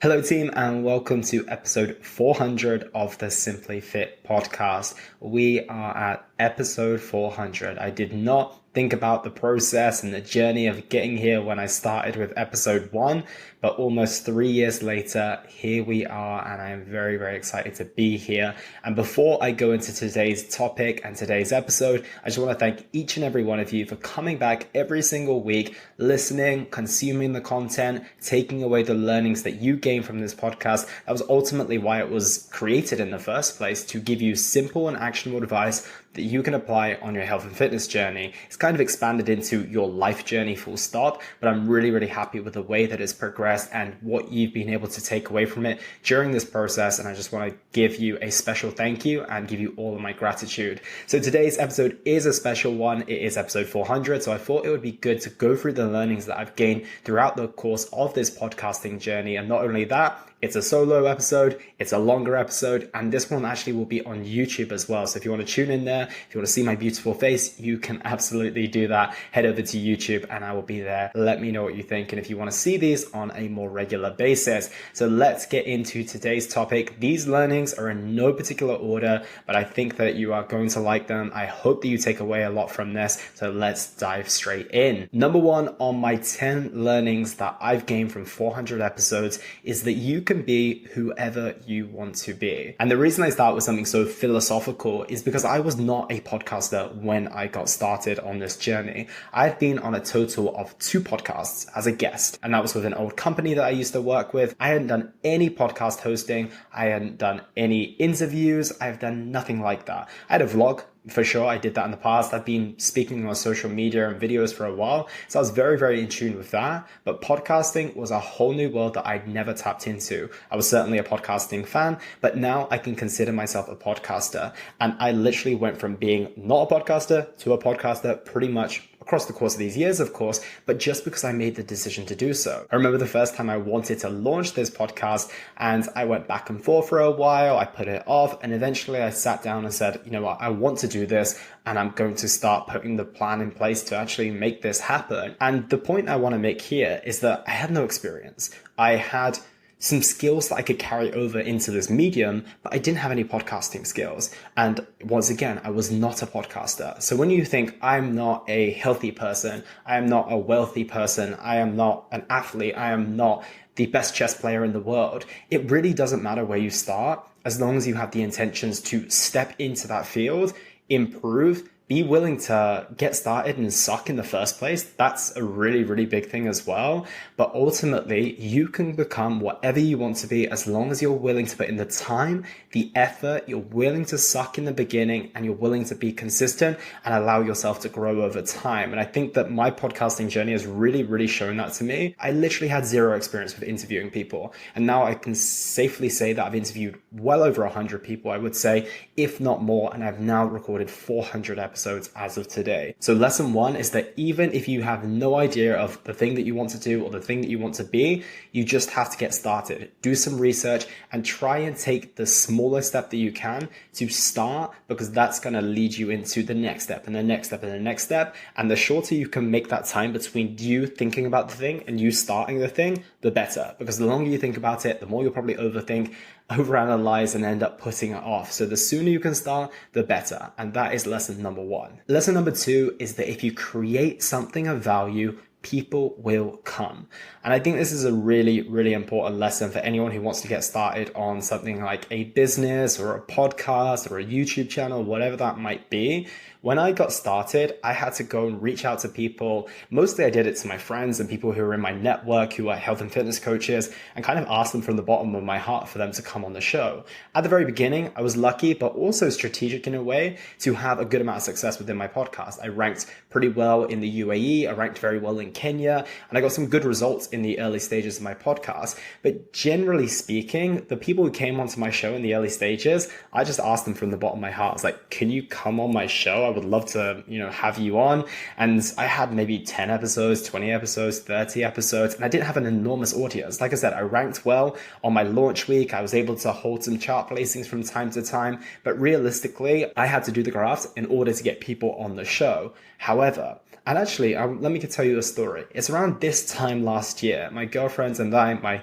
Hello, team, and welcome to episode 400 of the Simply Fit podcast. We are at episode 400. I did not think about the process and the journey of getting here when I started with episode 1, but almost 3 years later, here we are, and I am very, very excited to be here. And before I go into today's topic and today's episode, I just want to thank each and every one of you for coming back every single week, listening, consuming the content, taking away the learnings that you gain from this podcast. That was ultimately why it was created in the first place, to give you simple and actionable advice that you can apply on your health and fitness journey. It's kind of expanded into your life journey full stop, but I'm really, really happy with the way that it's progressed and what you've been able to take away from it during this process. And I just want to give you a special thank you and give you all of my gratitude. So today's episode is a special one. It is episode 400. So I thought it would be good to go through the learnings that I've gained throughout the course of this podcasting journey. And not only that, it's a solo episode, it's a longer episode, and this one actually will be on YouTube as well. So if you want to tune in there, if you want to see my beautiful face, you can absolutely do that. Head over to YouTube and I will be there. Let me know what you think and if you want to see these on a more regular basis. So let's get into today's topic. These learnings are in no particular order, but I think that you are going to like them. I hope that you take away a lot from this. So let's dive straight in. Number 1 on my 10 learnings that I've gained from 400 episodes is that you can be whoever you want to be. And the reason I start with something so philosophical is because I was not a podcaster when I got started on this journey. I've been on a total of 2 podcasts as a guest, and that was with an old company that I used to work with. I hadn't done any podcast hosting. I hadn't done any interviews. I've done nothing like that. I had a vlog. For sure, I did that in the past. I've been speaking on social media and videos for a while, so I was very, very in tune with that. But podcasting was a whole new world that I'd never tapped into. I was certainly a podcasting fan, but now I can consider myself a podcaster. And I literally went from being not a podcaster to a podcaster pretty much across the course of these years, of course, but just because I made the decision to do so. I remember the first time I wanted to launch this podcast and I went back and forth for a while. I put it off and eventually I sat down and said, you know what, I want to do this and I'm going to start putting the plan in place to actually make this happen. And the point I want to make here is that I had no experience. I had some skills that I could carry over into this medium, but I didn't have any podcasting skills. And once again, I was not a podcaster. So when you think I'm not a healthy person, I am not a wealthy person, I am not an athlete, I am not the best chess player in the world, it really doesn't matter where you start, as long as you have the intentions to step into that field, improve, be willing to get started and suck in the first place. That's a really, really big thing as well. But ultimately, you can become whatever you want to be as long as you're willing to put in the time, the effort, you're willing to suck in the beginning, and you're willing to be consistent and allow yourself to grow over time. And I think that my podcasting journey has really, really shown that to me. I literally had zero experience with interviewing people. And now I can safely say that I've interviewed well over 100 people, I would say, if not more. And I've now recorded 400 episodes as of today. So lesson 1 is that even if you have no idea of the thing that you want to do or the thing that you want to be, you just have to get started. Do some research and try and take the smallest step that you can to start, because that's going to lead you into the next step and the next step and the next step. And the shorter you can make that time between you thinking about the thing and you starting the thing, the better. Because the longer you think about it, the more you'll probably overanalyze and end up putting it off. So the sooner you can start, the better. And that is lesson number 1. Lesson number 2 is that if you create something of value, people will come. And I think this is a really, really important lesson for anyone who wants to get started on something like a business or a podcast or a YouTube channel, whatever that might be. When I got started, I had to go and reach out to people. Mostly I did it to my friends and people who are in my network who are health and fitness coaches, and kind of ask them from the bottom of my heart for them to come on the show. At the very beginning, I was lucky, but also strategic in a way to have a good amount of success within my podcast. I ranked pretty well in the UAE. I ranked very well in Kenya, and I got some good results in the early stages of my podcast. But generally speaking, the people who came onto my show in the early stages, I just asked them from the bottom of my heart. I was like, can you come on my show? I would love to, have you on. And I had maybe 10 episodes, 20 episodes, 30 episodes, and I didn't have an enormous audience. Like I said, I ranked well on my launch week. I was able to hold some chart placings from time to time, but realistically, I had to do the graft in order to get people on the show. However, And actually, let me tell you a story. It's around this time last year, my girlfriends and I, my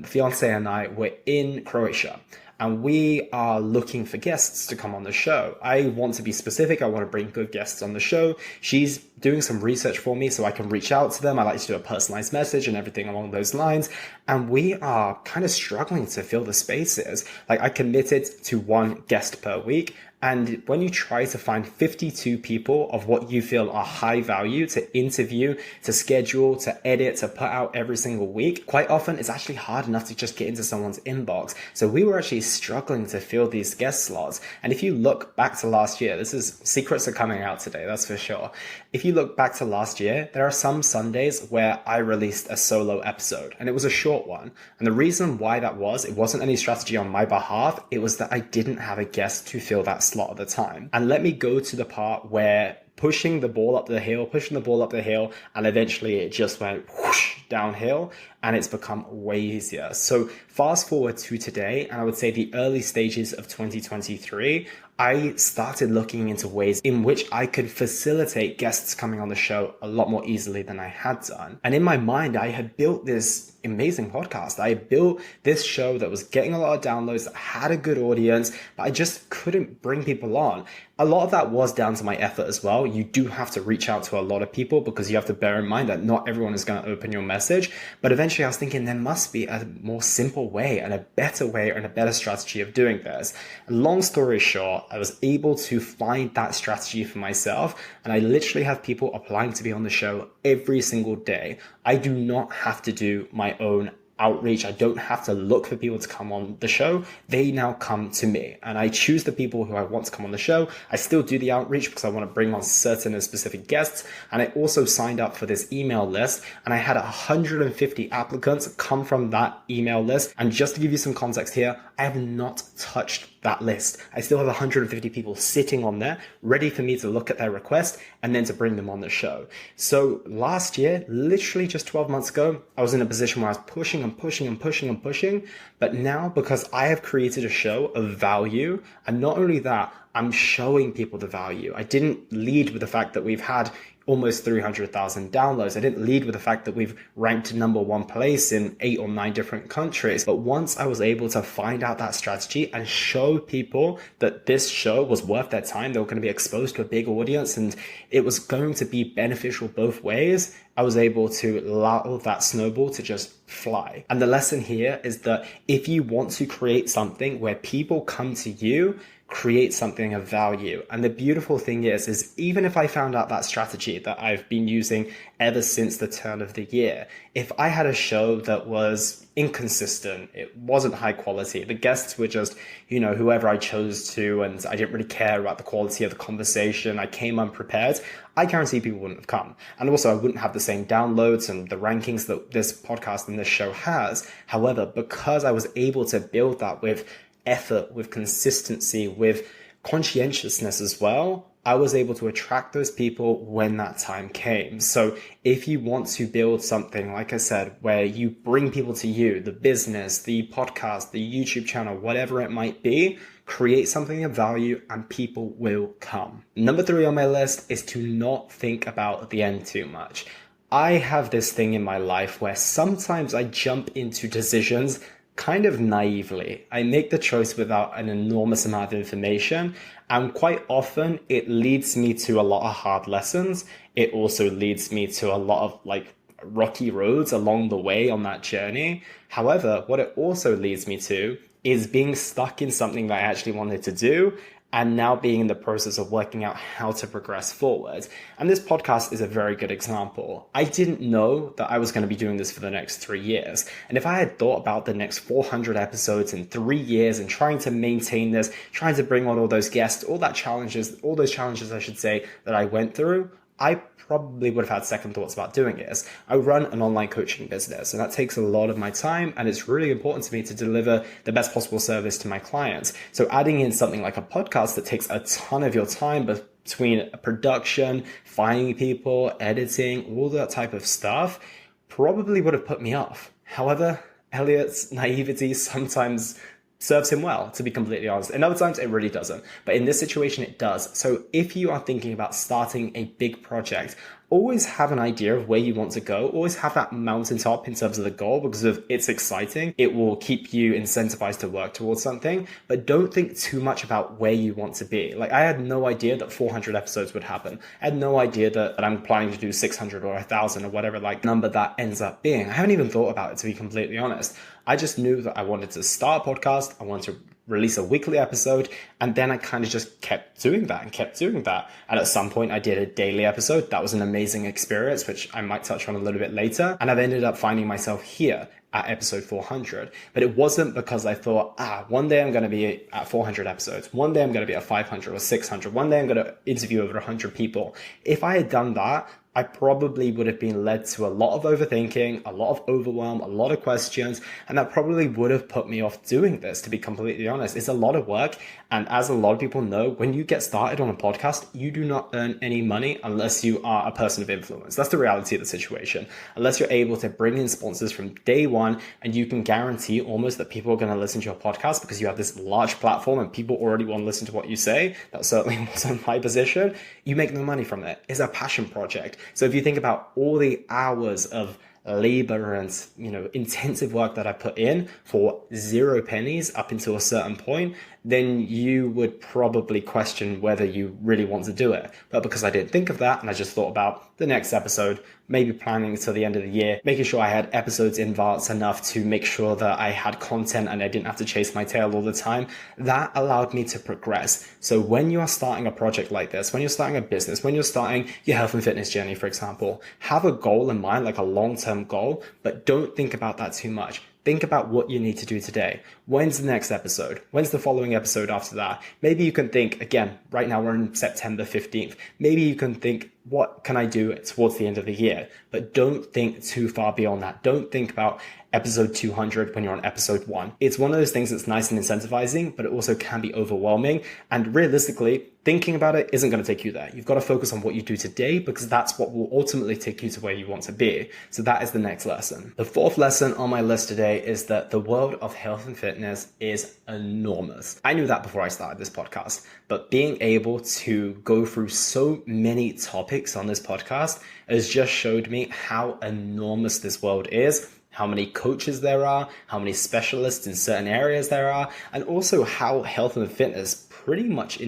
fiance and I were in Croatia. And we are looking for guests to come on the show. I want to be specific. I want to bring good guests on the show. She's doing some research for me so I can reach out to them. I like to do a personalized message and everything along those lines. And we are kind of struggling to fill the spaces. Like, I committed to one guest per week. And when you try to find 52 people of what you feel are high value to interview, to schedule, to edit, to put out every single week, quite often it's actually hard enough to just get into someone's inbox. So we were actually struggling to fill these guest slots. And if you look back to last year, secrets are coming out today, that's for sure. If you look back to last year, there are some Sundays where I released a solo episode, and it was a short one. And the reason why that was, it wasn't any strategy on my behalf. It was that I didn't have a guest to fill that slot at the time. And let me go to the part where pushing the ball up the hill, and eventually it just went whoosh downhill, and it's become way easier. So fast forward to today, and I would say the early stages of 2023, I started looking into ways in which I could facilitate guests coming on the show a lot more easily than I had done. And in my mind, I had built this amazing podcast. I built this show that was getting a lot of downloads, that had a good audience, but I just couldn't bring people on. A lot of that was down to my effort as well. You do have to reach out to a lot of people because you have to bear in mind that not everyone is going to open your message. But eventually I was thinking there must be a more simple way and a better way and a better strategy of doing this. Long story short, I was able to find that strategy for myself, and I literally have people applying to be on the show every single day. I do not have to do my own outreach. I don't have to look for people to come on the show. They now come to me, and I choose the people who I want to come on the show. I still do the outreach because I want to bring on certain and specific guests. And I also signed up for this email list, and I had 150 applicants come from that email list. And just to give you some context here, I have not touched that list. I still have 150 people sitting on there ready for me to look at their request and then to bring them on the show. So last year, literally just 12 months ago, I was in a position where I was pushing and pushing and pushing and pushing. But now, because I have created a show of value, and not only that, I'm showing people the value. I didn't lead with the fact that we've had almost 300,000 downloads. I didn't lead with the fact that we've ranked number one place in 8 or 9 different countries. But once I was able to find out that strategy and show people that this show was worth their time, they were going to be exposed to a big audience and it was going to be beneficial both ways, I was able to allow that snowball to just fly. And the lesson here is that if you want to create something where people come to you, create something of value. And the beautiful thing is even if I found out that strategy that I've been using ever since the turn of the year, if I had a show that was inconsistent, it wasn't high quality, the guests were just, whoever I chose to, and I didn't really care about the quality of the conversation, I came unprepared, I guarantee people wouldn't have come. And also I wouldn't have the same downloads and the rankings that this podcast and this show has. However, because I was able to build that with effort, with consistency, with conscientiousness as well, I was able to attract those people when that time came. So if you want to build something, like I said, where you bring people to you, the business, the podcast, the YouTube channel, whatever it might be, create something of value and people will come. Number 3 on my list is to not think about the end too much. I have this thing in my life where sometimes I jump into decisions kind of naively. I make the choice without an enormous amount of information, and quite often it leads me to a lot of hard lessons. It also leads me to a lot of rocky roads along the way on that journey. However, what it also leads me to is being stuck in something that I actually wanted to do, and now being in the process of working out how to progress forward. And this podcast is a very good example. I didn't know that I was going to be doing this for the next 3 years. And if I had thought about the next 400 episodes in 3 years and trying to maintain this, trying to bring on all those guests, all those challenges I should say that I went through, I probably would have had second thoughts about doing this. I run an online coaching business, and that takes a lot of my time, and it's really important to me to deliver the best possible service to my clients. So adding in something like a podcast that takes a ton of your time between production, finding people, editing, all that type of stuff, probably would have put me off. However, Elliot's naivety sometimes serves him well, to be completely honest. And other times it really doesn't. But in this situation, it does. So if you are thinking about starting a big project, always have an idea of where you want to go. Always have that mountaintop in terms of the goal, because if it's exciting, it will keep you incentivized to work towards something. But don't think too much about where you want to be. Like, I had no idea that 400 episodes would happen. I had no idea that I'm planning to do 600 or 1,000 or whatever like number that ends up being. I haven't even thought about it, to be completely honest. I just knew that I wanted to start a podcast. I wanted to release a weekly episode. And then I kind of just kept doing that and kept doing that. And at some point I did a daily episode. That was an amazing experience, which I might touch on a little bit later. And I've ended up finding myself here at episode 400. But it wasn't because I thought, one day I'm going to be at 400 episodes. One day I'm going to be at 500 or 600. One day I'm going to interview over 100 people. If I had done that, I probably would have been led to a lot of overthinking, a lot of overwhelm, a lot of questions, and that probably would have put me off doing this, to be completely honest. It's a lot of work, and as a lot of people know, when you get started on a podcast, you do not earn any money unless you are a person of influence. That's the reality of the situation. Unless you're able to bring in sponsors from day one, and you can guarantee almost that people are going to listen to your podcast because you have this large platform and people already want to listen to what you say. That certainly wasn't my position. You make no money from it. It's a passion project. So if you think about all the hours of labor and, intensive work that I put in for 0 pennies up until a certain point, then you would probably question whether you really want to do it. But because I didn't think of that, and I just thought about the next episode, maybe planning until the end of the year, making sure I had episodes in advance enough to make sure that I had content and I didn't have to chase my tail all the time, that allowed me to progress. So when you are starting a project like this, when you're starting a business, when you're starting your health and fitness journey, for example, have a goal in mind, like a long-term goal, but don't think about that too much. Think about what you need to do today. When's the next episode? When's the following episode after that? Maybe you can think, again, right now we're on September 15th. Maybe you can think, what can I do towards the end of the year? But don't think too far beyond that. Don't think about episode 200 when you're on episode 1. It's one of those things that's nice and incentivizing, but it also can be overwhelming. And realistically, thinking about it isn't going to take you there. You've got to focus on what you do today, because that's what will ultimately take you to where you want to be. So that is the next lesson. The fourth lesson on my list today is that the world of health and fitness is enormous. I knew that before I started this podcast, but being able to go through so many topics on this podcast has just showed me how enormous this world is, how many coaches there are, how many specialists in certain areas there are, and also how health and fitness pretty much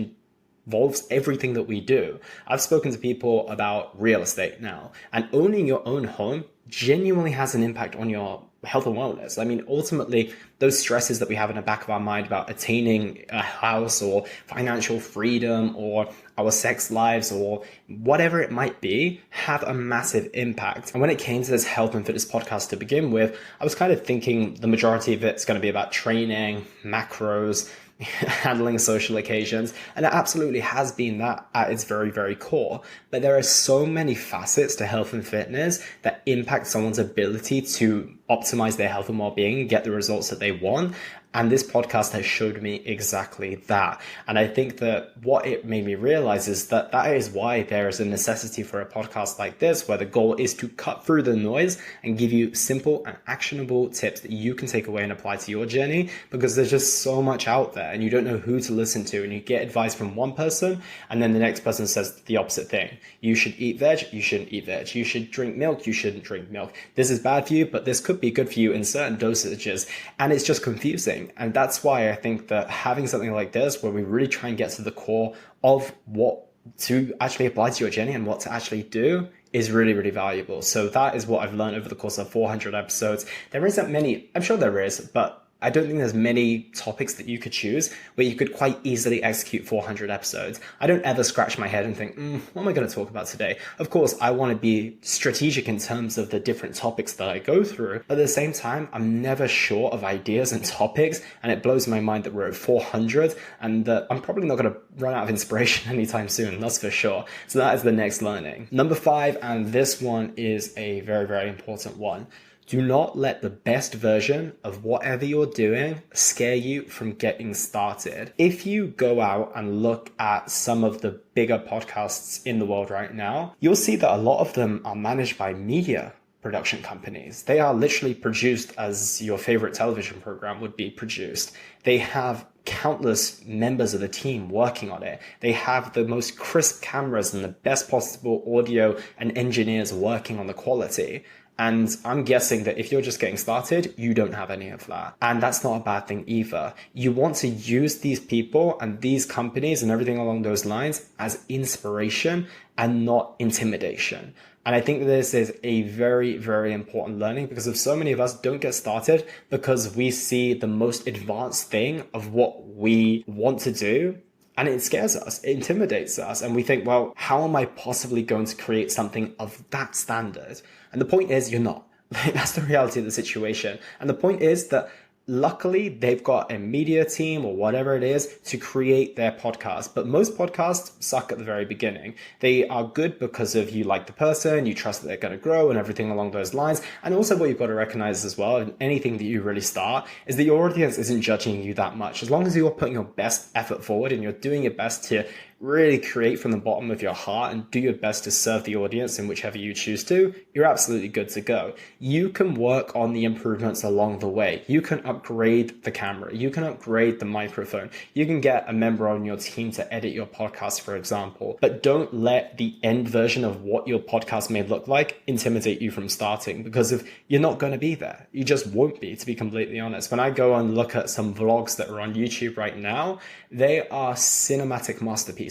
involves everything that we do. I've spoken to people about real estate now, and owning your own home genuinely has an impact on your health and wellness. I mean, ultimately, those stresses that we have in the back of our mind about attaining a house or financial freedom or our sex lives or whatever it might be have a massive impact. And when it came to this health and fitness podcast to begin with, I was kind of thinking the majority of it's going to be about training, macros, handling social occasions, and it absolutely has been that at its very, very core. But there are so many facets to health and fitness that impact someone's ability to optimize their health and well-being and get the results that they want. And this podcast has showed me exactly that. And I think that what it made me realize is that that is why there is a necessity for a podcast like this, where the goal is to cut through the noise and give you simple and actionable tips that you can take away and apply to your journey, because there's just so much out there and you don't know who to listen to, and you get advice from one person and then the next person says the opposite thing. You should eat veg, you shouldn't eat veg. You should drink milk, you shouldn't drink milk. This is bad for you, but this could be good for you in certain dosages. And it's just confusing. And that's why I think that having something like this, where we really try and get to the core of what to actually apply to your journey and what to actually do, is really, really valuable. So that is what I've learned over the course of 400 episodes. There isn't many, I'm sure there is, but I don't think there's many topics that you could choose where you could quite easily execute 400 episodes. I don't ever scratch my head and think, what am I going to talk about today? Of course, I want to be strategic in terms of the different topics that I go through. But at the same time, I'm never short of ideas and topics. And it blows my mind that we're at 400 and that I'm probably not going to run out of inspiration anytime soon. That's for sure. So that is the next learning. Number 5, and this one is a very, very important one. Do not let the best version of whatever you're doing scare you from getting started. If you go out and look at some of the bigger podcasts in the world right now, you'll see that a lot of them are managed by media production companies. They are literally produced as your favorite television program would be produced. They have countless members of the team working on it. They have the most crisp cameras and the best possible audio and engineers working on the quality. And I'm guessing that if you're just getting started, you don't have any of that. And that's not a bad thing either. You want to use these people and these companies and everything along those lines as inspiration and not intimidation. And I think this is a very, very important learning, because if so many of us don't get started because we see the most advanced thing of what we want to do, and it scares us, it intimidates us. And we think, well, how am I possibly going to create something of that standard? And the point is, you're not. That's the reality of the situation. And the point is that luckily they've got a media team or whatever it is to create their podcast. But most podcasts suck at the very beginning. They are good because of you like the person, you trust that they're going to grow and everything along those lines. And also what you've got to recognize as well in anything that you really start is that your audience isn't judging you that much. As long as you're putting your best effort forward and you're doing your best to really create from the bottom of your heart and do your best to serve the audience in whichever you choose to, you're absolutely good to go. You can work on the improvements along the way. You can upgrade the camera. You can upgrade the microphone. You can get a member on your team to edit your podcast, for example. But don't let the end version of what your podcast may look like intimidate you from starting, because if you're not going to be there, you just won't be, to be completely honest. When I go and look at some vlogs that are on YouTube right now, they are cinematic masterpieces.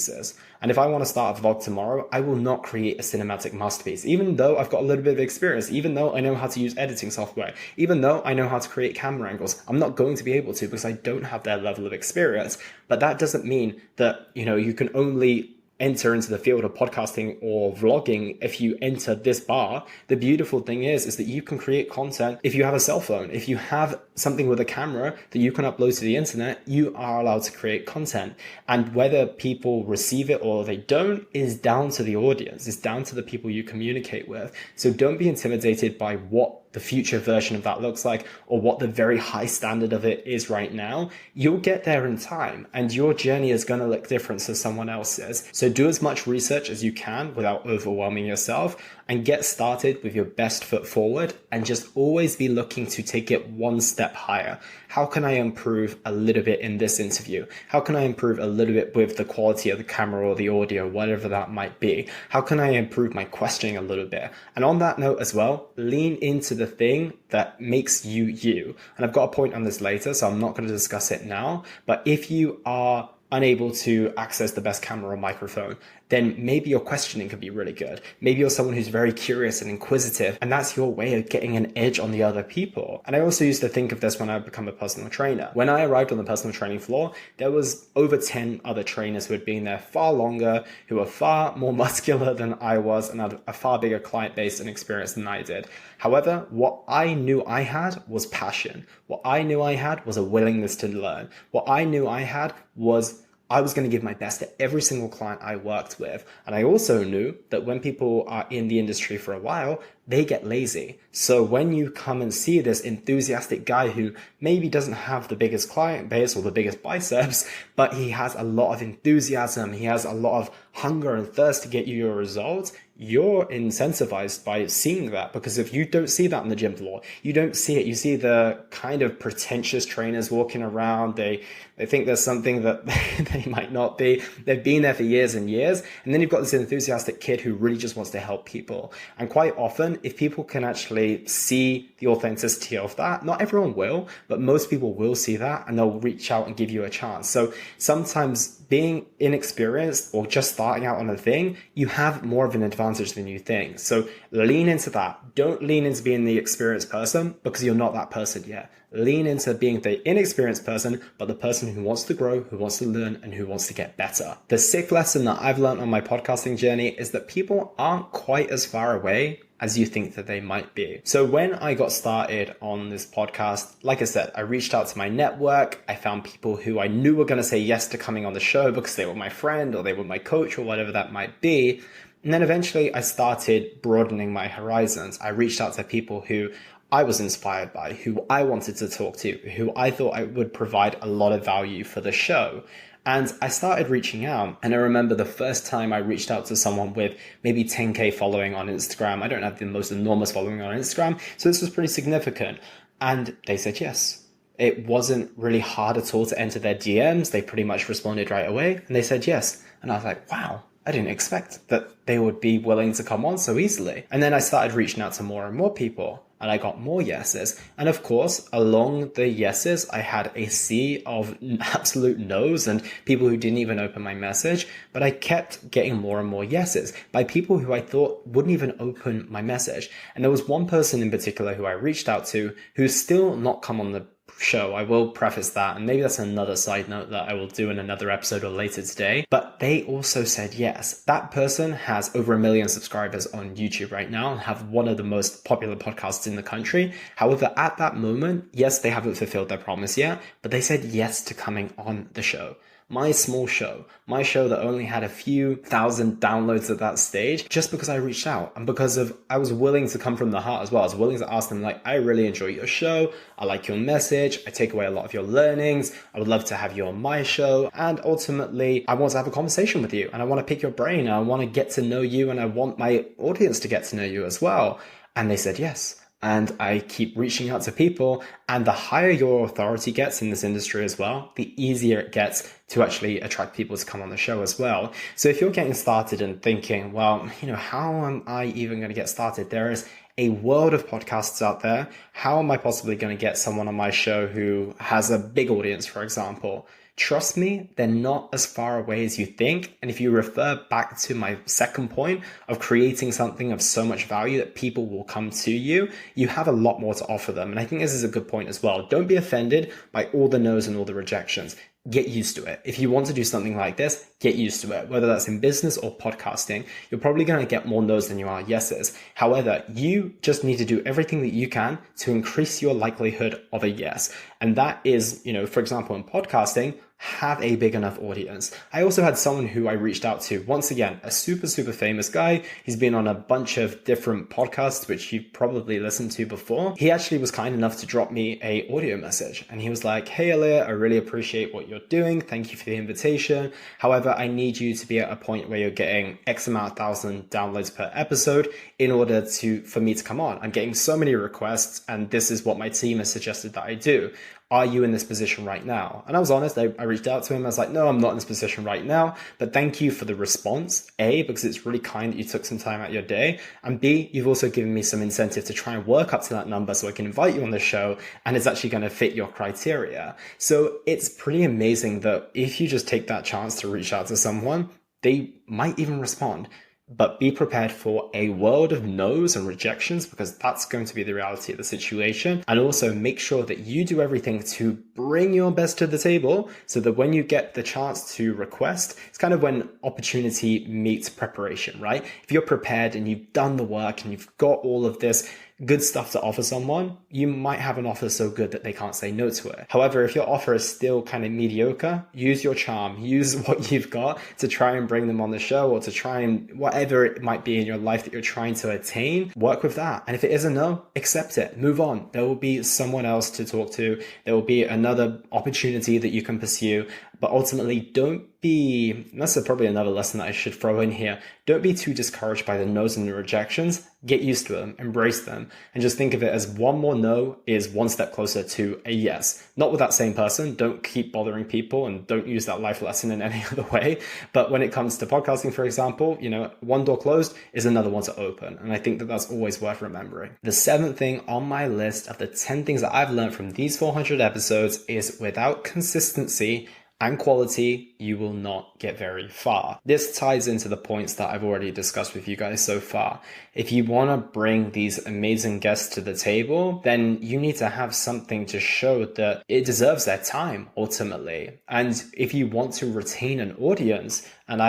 And if I want to start a vlog tomorrow, I will not create a cinematic masterpiece, even though I've got a little bit of experience, even though I know how to use editing software, even though I know how to create camera angles. I'm not going to be able to because I don't have their level of experience. But that doesn't mean that, you can only enter into the field of podcasting or vlogging if you enter this bar. The beautiful thing is that you can create content if you have a cell phone. If you have something with a camera that you can upload to the internet, you are allowed to create content. And whether people receive it or they don't is down to the audience. It's down to the people you communicate with. So don't be intimidated by what the future version of that looks like or what the very high standard of it is right now. You'll get there in time and your journey is going to look different to someone else's. So do as much research as you can without overwhelming yourself and get started with your best foot forward and just always be looking to take it one step higher. How can I improve a little bit in this interview? How can I improve a little bit with the quality of the camera or the audio, whatever that might be? How can I improve my questioning a little bit? And on that note as well, lean into the thing that makes you you. And I've got a point on this later, so I'm not going to discuss it now. But if you are unable to access the best camera or microphone, then maybe your questioning could be really good. Maybe you're someone who's very curious and inquisitive, and that's your way of getting an edge on the other people. And I also used to think of this when I become a personal trainer. When I arrived on the personal training floor, there was over 10 other trainers who had been there far longer, who were far more muscular than I was, and had a far bigger client base and experience than I did. However, what I knew I had was passion. What I knew I had was a willingness to learn. What I knew I had was I was going to give my best to every single client I worked with. And I also knew that when people are in the industry for a while, they get lazy. So when you come and see this enthusiastic guy who maybe doesn't have the biggest client base or the biggest biceps, but he has a lot of enthusiasm, he has a lot of hunger and thirst to get you your results, you're incentivized by seeing that. Because if you don't see that on the gym floor, you don't see it. You see the kind of pretentious trainers walking around. They think there's something that they might not be. They've been there for years and years. And then you've got this enthusiastic kid who really just wants to help people. And quite often, if people can actually see the authenticity of that, not everyone will, but most people will see that and they'll reach out and give you a chance. So sometimes being inexperienced or just starting out on a thing, you have more of an advantage than you think. So lean into that. Don't lean into being the experienced person because you're not that person yet. Lean into being the inexperienced person, but the person who wants to grow, who wants to learn, and who wants to get better. The sixth lesson that I've learned on my podcasting journey is that people aren't quite as far away as you think that they might be. So when I got started on this podcast, like I said, I reached out to my network. I found people who I knew were going to say yes to coming on the show because they were my friend or they were my coach or whatever that might be. And then eventually I started broadening my horizons. I reached out to people who I was inspired by, who I wanted to talk to, who I thought I would provide a lot of value for the show. And I started reaching out. And I remember the first time I reached out to someone with maybe 10K following on Instagram. I don't have the most enormous following on Instagram, so this was pretty significant. And they said yes. It wasn't really hard at all to enter their DMs. They pretty much responded right away and they said yes. And I was like, wow, I didn't expect that they would be willing to come on so easily. And then I started reaching out to more and more people and I got more yeses. And of course, along the yeses, I had a sea of absolute no's and people who didn't even open my message. But I kept getting more and more yeses by people who I thought wouldn't even open my message. And there was one person in particular who I reached out to who's still not come on the show. I will preface that, and maybe that's another side note that I will do in another episode or later today, but they also said yes. That person has over 1 million subscribers on YouTube right now and have one of the most popular podcasts in the country. However, at that moment, yes, they haven't fulfilled their promise yet, but they said yes to coming on the show. My small show, my show that only had a few thousand downloads at that stage, just because I reached out and because I was willing to come from the heart as well. I was willing to ask them, like, I really enjoy your show. I like your message. I take away a lot of your learnings. I would love to have you on my show. And ultimately, I want to have a conversation with you and I want to pick your brain. And I want to get to know you and I want my audience to get to know you as well. And they said yes. And I keep reaching out to people, and the higher your authority gets in this industry as well, the easier it gets to actually attract people to come on the show as well. So if you're getting started and thinking, well, how am I even going to get started? There is a world of podcasts out there. How am I possibly going to get someone on my show who has a big audience, for example? Trust me, they're not as far away as you think. And if you refer back to my second point of creating something of so much value that people will come to you, you have a lot more to offer them. And I think this is a good point as well. Don't be offended by all the no's and all the rejections. Get used to it. If you want to do something like this, get used to it. Whether that's in business or podcasting, you're probably going to get more no's than you are yeses. However, you just need to do everything that you can to increase your likelihood of a yes. And that is, for example, in podcasting, have a big enough audience. I also had someone who I reached out to, once again, a super, super famous guy. He's been on a bunch of different podcasts, which you've probably listened to before. He actually was kind enough to drop me a audio message. And he was like, hey, Elliot, I really appreciate what you're doing. Thank you for the invitation. However, I need you to be at a point where you're getting X amount of thousand downloads per episode in order for me to come on. I'm getting so many requests, and this is what my team has suggested that I do. Are you in this position right now? And I was honest, I reached out to him. I was like, no, I'm not in this position right now, but thank you for the response. A, because it's really kind that you took some time out of your day. And B, you've also given me some incentive to try and work up to that number so I can invite you on the show and it's actually going to fit your criteria. So it's pretty amazing that if you just take that chance to reach out to someone, they might even respond. But be prepared for a world of no's and rejections because that's going to be the reality of the situation. And also make sure that you do everything to bring your best to the table so that when you get the chance to request, it's kind of when opportunity meets preparation, right? If you're prepared and you've done the work and you've got all of this good stuff to offer someone, you might have an offer so good that they can't say no to it. However, if your offer is still kind of mediocre, use your charm, use what you've got to try and bring them on the show or to try and whatever it might be in your life that you're trying to attain, work with that. And if it is a no, accept it, move on. There will be someone else to talk to. There will be another opportunity that you can pursue. But ultimately, don't be, and that's probably another lesson that I should throw in here, don't be too discouraged by the no's and the rejections. Get used to them, embrace them, and just think of it as one more no is one step closer to a yes. Not with that same person. Don't keep bothering people and don't use that life lesson in any other way. But when it comes to podcasting, for example, one door closed is another one to open. And I think that that's always worth remembering. The seventh thing on my list of the 10 things that I've learned from these 400 episodes is without consistency and quality, you will not get very far. This ties into the points that I've already discussed with you guys so far. If you want to bring these amazing guests to the table, then you need to have something to show that it deserves their time ultimately. And if you want to retain an audience, and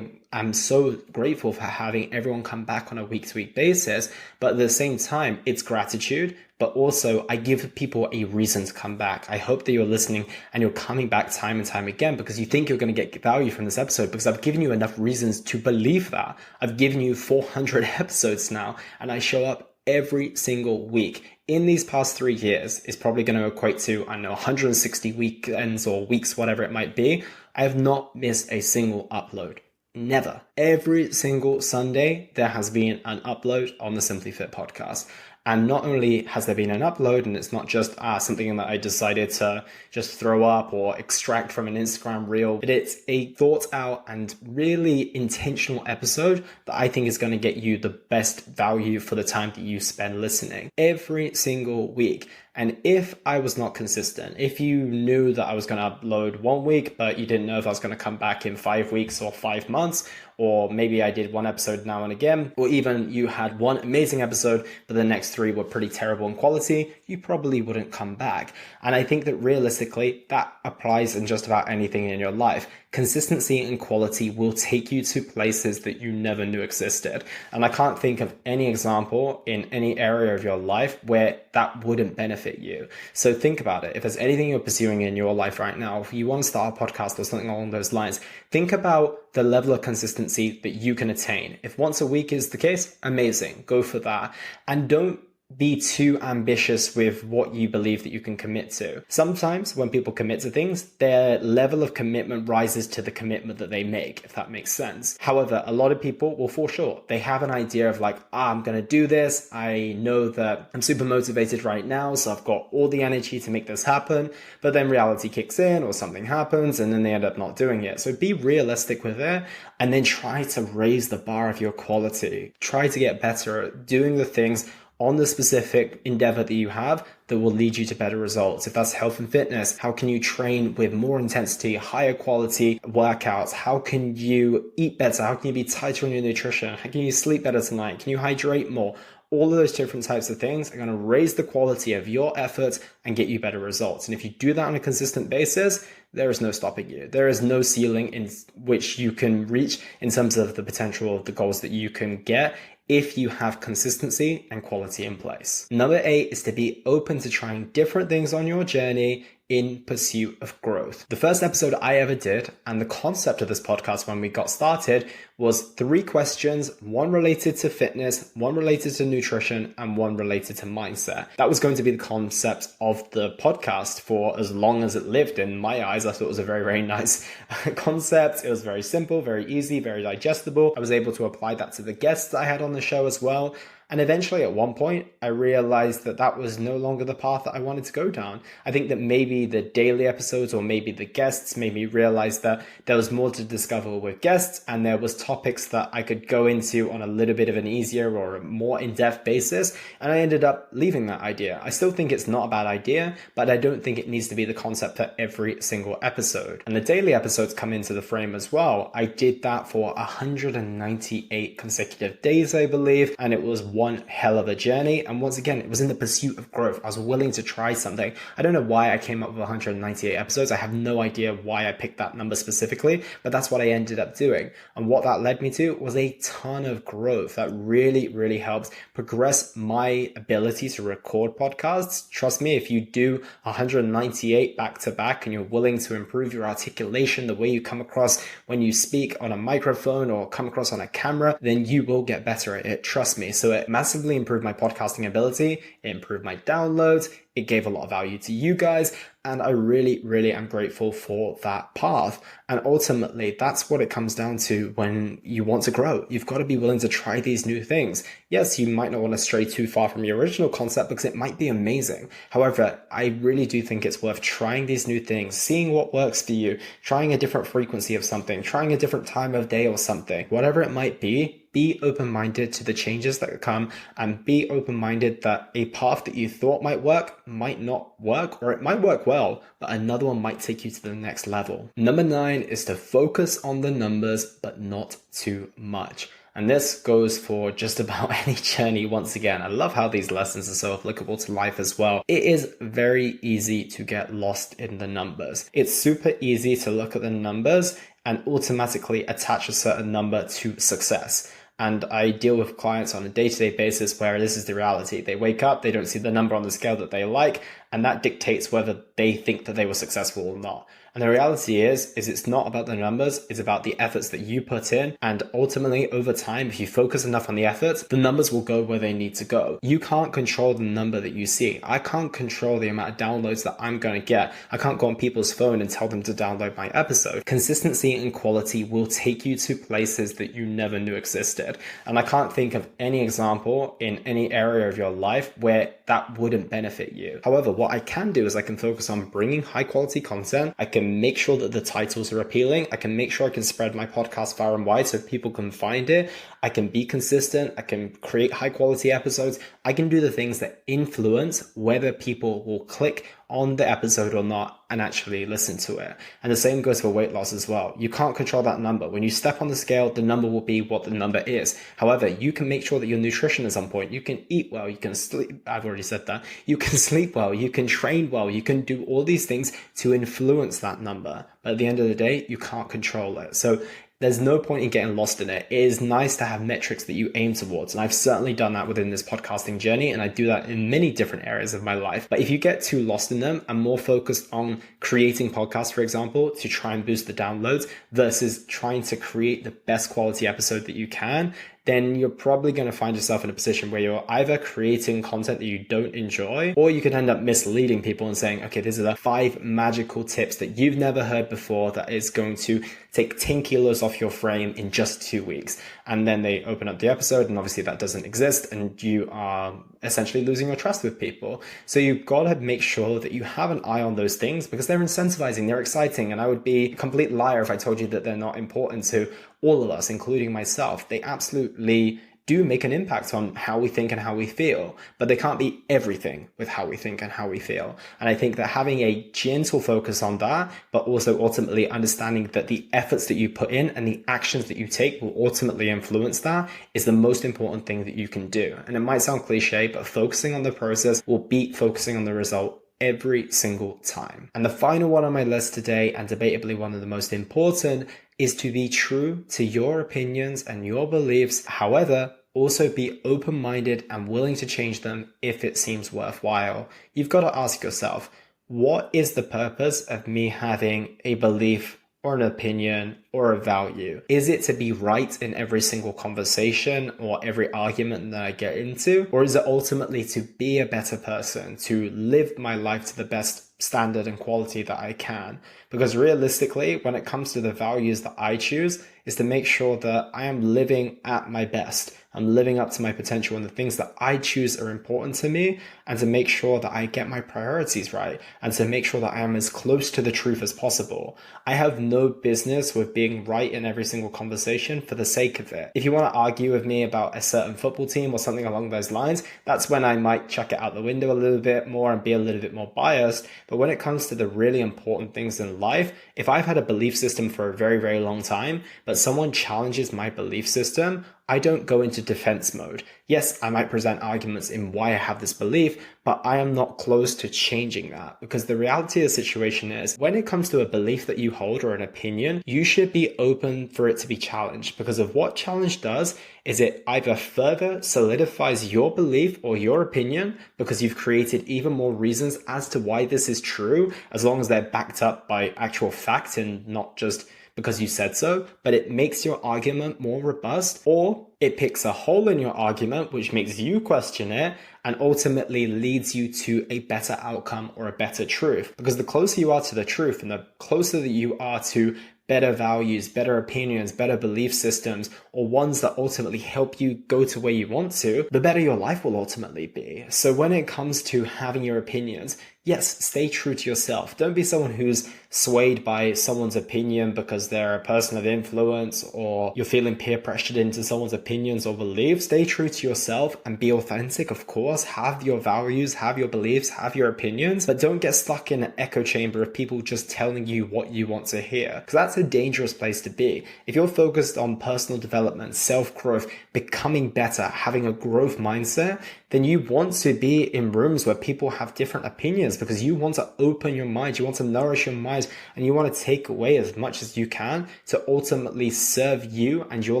I'm so grateful for having everyone come back on a week-to-week basis, but at the same time, it's gratitude, but also I give people a reason to come back. I hope that you're listening and you're coming back time and time again because you think you're going to get value from this episode because I've given you enough reasons to believe that. I've given you 400 episodes now and I show up every single week in these past 3 years is probably going to equate to, 160 weekends or weeks, whatever it might be. I have not missed a single upload. Never. Every single Sunday, there has been an upload on the Simply Fit podcast. And not only has there been an upload, and it's not just something that I decided to just throw up or extract from an Instagram reel, but it's a thought out and really intentional episode that I think is going to get you the best value for the time that you spend listening every single week. And if I was not consistent, if you knew that I was going to upload 1 week, but you didn't know if I was going to come back in 5 weeks or 5 months, or maybe I did one episode now and again, or even you had one amazing episode, but the next 3 were pretty terrible in quality, you probably wouldn't come back. And I think that realistically, that applies in just about anything in your life. Consistency and quality will take you to places that you never knew existed. And I can't think of any example in any area of your life where that wouldn't benefit you. So think about it. If there's anything you're pursuing in your life right now, if you want to start a podcast or something along those lines, think about the level of consistency that you can attain. If once a week is the case, amazing, go for that. And don't be too ambitious with what you believe that you can commit to. Sometimes when people commit to things, their level of commitment rises to the commitment that they make, if that makes sense. However, a lot of people will fall short. They have an idea of like, I'm going to do this. I know that I'm super motivated right now, so I've got all the energy to make this happen. But then reality kicks in or something happens and then they end up not doing it. So be realistic with it and then try to raise the bar of your quality. Try to get better at doing the things on the specific endeavor that you have that will lead you to better results. If that's health and fitness, how can you train with more intensity, higher quality workouts? How can you eat better? How can you be tighter on your nutrition? How can you sleep better tonight? Can you hydrate more? All of those different types of things are going to raise the quality of your efforts and get you better results. And if you do that on a consistent basis, there is no stopping you. There is no ceiling in which you can reach in terms of the potential of the goals that you can get if you have consistency and quality in place. Number 8 is to be open to trying different things on your journey in pursuit of growth. The first episode I ever did, and the concept of this podcast when we got started, was 3 questions, 1 related to fitness, 1 related to nutrition, and 1 related to mindset. That was going to be the concept of the podcast for as long as it lived. In my eyes, I thought it was a very, very nice concept. It was very simple, very easy, very digestible. I was able to apply that to the guests that I had on the show as well. And eventually at one point, I realized that that was no longer the path that I wanted to go down. I think that maybe the daily episodes or maybe the guests made me realize that there was more to discover with guests and there was topics that I could go into on a little bit of an easier or a more in-depth basis. And I ended up leaving that idea. I still think it's not a bad idea, but I don't think it needs to be the concept for every single episode. And the daily episodes come into the frame as well. I did that for 198 consecutive days, I believe, and it was one hell of a journey. And once again, it was in the pursuit of growth. I was willing to try something. I don't know why I came up with 198 episodes. I have no idea why I picked that number specifically, but that's what I ended up doing. And what that led me to was a ton of growth that really, really helped progress my ability to record podcasts. Trust me, if you do 198 back to back and you're willing to improve your articulation, the way you come across when you speak on a microphone or come across on a camera, then you will get better at it. Trust me. So it massively improved my podcasting ability. It improved my downloads. It gave a lot of value to you guys. And I really, really am grateful for that path. And ultimately, that's what it comes down to when you want to grow. You've got to be willing to try these new things. Yes, you might not want to stray too far from your original concept because it might be amazing. However, I really do think it's worth trying these new things, seeing what works for you, trying a different frequency of something, trying a different time of day or something. Whatever it might be open-minded to the changes that come and be open-minded that a path that you thought might work might not work, or it might work well, but another one might take you to the next level. Number 9 is to focus on the numbers, but not too much. And this goes for just about any journey. Once again, I love how these lessons are so applicable to life as well. It is very easy to get lost in the numbers. It's super easy to look at the numbers and automatically attach a certain number to success. And I deal with clients on a day-to-day basis where this is the reality. They wake up, they don't see the number on the scale that they like, and that dictates whether they think that they were successful or not. And the reality is it's not about the numbers, it's about the efforts that you put in. And ultimately, over time, if you focus enough on the efforts, the numbers will go where they need to go. You can't control the number that you see. I can't control the amount of downloads that I'm going to get. I can't go on people's phone and tell them to download my episode. Consistency and quality will take you to places that you never knew existed. And I can't think of any example in any area of your life where that wouldn't benefit you. However, what I can do is I can focus on bringing high quality content. I can make sure that the titles are appealing. I can make sure I can spread my podcast far and wide so people can find it. I can be consistent. I can create high quality episodes. I can do the things that influence whether people will click on the episode or not and actually listen to it. And the same goes for weight loss as well. You can't control that number. When you step on the scale, the number will be what the number is. However, you can make sure that your nutrition is on point. You can eat well. You can sleep. I've already said that. You can sleep well. You can train well. You can do all these things to influence that number. But at the end of the day, you can't control it. So there's no point in getting lost in it. It is nice to have metrics that you aim towards. And I've certainly done that within this podcasting journey. And I do that in many different areas of my life. But if you get too lost in them and more focused on creating podcasts, for example, to try and boost the downloads versus trying to create the best quality episode that you can, then you're probably going to find yourself in a position where you're either creating content that you don't enjoy, or you could end up misleading people and saying, okay, these are the 5 magical tips that you've never heard before that is going to take 10 kilos off your frame in just 2 weeks. And then they open up the episode and obviously that doesn't exist and you are essentially losing your trust with people. So you've got to make sure that you have an eye on those things because they're incentivizing, they're exciting. And I would be a complete liar if I told you that they're not important to all of us, including myself. They absolutely do make an impact on how we think and how we feel, but they can't be everything with how we think and how we feel. And I think that having a gentle focus on that, but also ultimately understanding that the efforts that you put in and the actions that you take will ultimately influence that is the most important thing that you can do. And it might sound cliche, but focusing on the process will beat focusing on the result every single time. And the final one on my list today, and debatably one of the most important, is to be true to your opinions and your beliefs. However, also be open-minded and willing to change them if it seems worthwhile. You've got to ask yourself, what is the purpose of me having a belief or an opinion or a value? Is it to be right in every single conversation or every argument that I get into? Or is it ultimately to be a better person, to live my life to the best standard and quality that I can? Because realistically, when it comes to the values that I choose, is to make sure that I am living at my best. I'm living up to my potential and the things that I choose are important to me, and to make sure that I get my priorities right and to make sure that I am as close to the truth as possible. I have no business with being right in every single conversation for the sake of it. If you want to argue with me about a certain football team or something along those lines, that's when I might chuck it out the window a little bit more and be a little bit more biased. But when it comes to the really important things in life, if I've had a belief system for a very, very long time, but someone challenges my belief system, I don't go into defense mode. Yes, I might present arguments in why I have this belief, but I am not close to changing that, because the reality of the situation is when it comes to a belief that you hold or an opinion, you should be open for it to be challenged, because of what challenge does is it either further solidifies your belief or your opinion because you've created even more reasons as to why this is true, as long as they're backed up by actual fact and not just because you said so, but it makes your argument more robust, or it picks a hole in your argument, which makes you question it and ultimately leads you to a better outcome or a better truth. Because the closer you are to the truth and the closer that you are to better values, better opinions, better belief systems, or ones that ultimately help you go to where you want to, the better your life will ultimately be. So when it comes to having your opinions, yes, stay true to yourself. Don't be someone who's swayed by someone's opinion because they're a person of influence or you're feeling peer pressured into someone's opinions or beliefs. Stay true to yourself and be authentic, of course. Have your values, have your beliefs, have your opinions, but don't get stuck in an echo chamber of people just telling you what you want to hear, because that's a dangerous place to be. If you're focused on personal development, self-growth, becoming better, having a growth mindset, then you want to be in rooms where people have different opinions, because you want to open your mind, you want to nourish your mind, and you want to take away as much as you can to ultimately serve you and your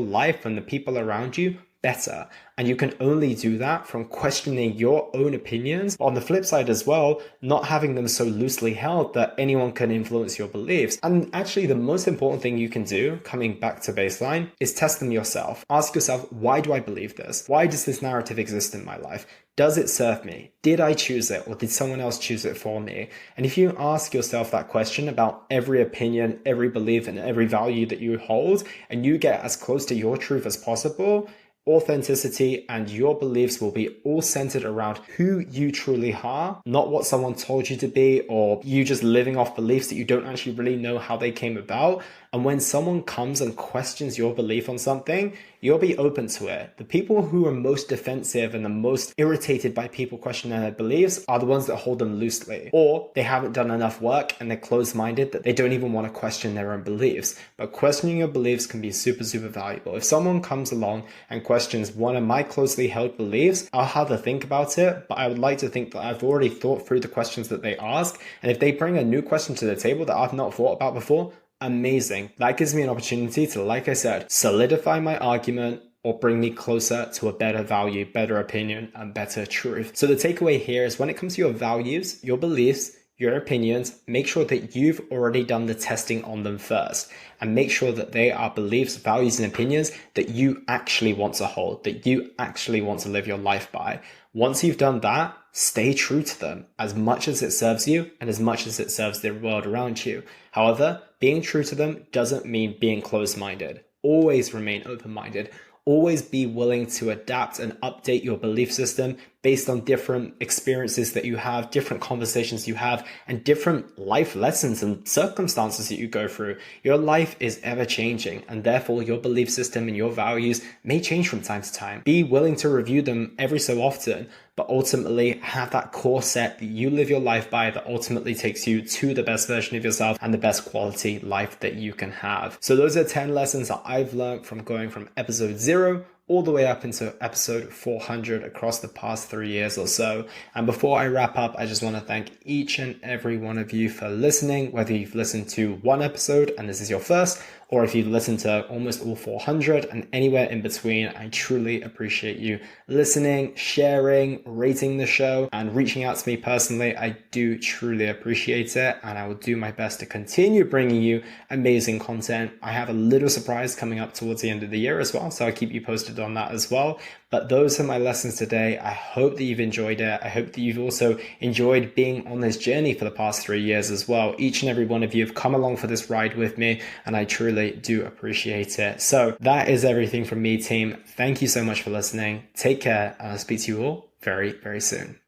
life and the people around you better. And you can only do that from questioning your own opinions. On the flip side as well, not having them so loosely held that anyone can influence your beliefs. And actually, the most important thing you can do, coming back to baseline, is test them yourself. Ask yourself, why do I believe this? Why does this narrative exist in my life? Does it serve me? Did I choose it, or did someone else choose it for me? And if you ask yourself that question about every opinion, every belief, and every value that you hold, and you get as close to your truth as possible, authenticity and your beliefs will be all centered around who you truly are, not what someone told you to be, or you just living off beliefs that you don't actually really know how they came about. And when someone comes and questions your belief on something, you'll be open to it. The people who are most defensive and the most irritated by people questioning their beliefs are the ones that hold them loosely, or they haven't done enough work and they're closed-minded that they don't even want to question their own beliefs. But questioning your beliefs can be super, super valuable. If someone comes along and questions one of my closely held beliefs, I'll have to think about it, but I would like to think that I've already thought through the questions that they ask. And if they bring a new question to the table that I've not thought about before, amazing. That gives me an opportunity to, like I said, solidify my argument or bring me closer to a better value, better opinion, and better truth. So the takeaway here is when it comes to your values, your beliefs, your opinions, make sure that you've already done the testing on them first, and make sure that they are beliefs, values, and opinions that you actually want to hold, that you actually want to live your life by. Once you've done that, stay true to them as much as it serves you and as much as it serves the world around you. However, being true to them doesn't mean being closed-minded. Always remain open-minded. Always be willing to adapt and update your belief system based on different experiences that you have, different conversations you have, and different life lessons and circumstances that you go through. Your life is ever changing, and therefore your belief system and your values may change from time to time. Be willing to review them every so often, but ultimately have that core set that you live your life by that ultimately takes you to the best version of yourself and the best quality life that you can have. So those are 10 lessons that I've learned from going from episode 0 all the way up into episode 400 across the past 3 years or so. And before I wrap up, I just want to thank each and every one of you for listening, whether you've listened to one episode and this is your first, or if you've listened to almost all 400 and anywhere in between. I truly appreciate you listening, sharing, rating the show, and reaching out to me personally. I do truly appreciate it, and I will do my best to continue bringing you amazing content. I have a little surprise coming up towards the end of the year as well, so I'll keep you posted on that as well. But those are my lessons today. I hope that you've enjoyed it. I hope that you've also enjoyed being on this journey for the past 3 years as well. Each and every one of you have come along for this ride with me, and I truly do appreciate it. So that is everything from me, team. Thank you so much for listening. Take care, and I'll speak to you all very, very soon.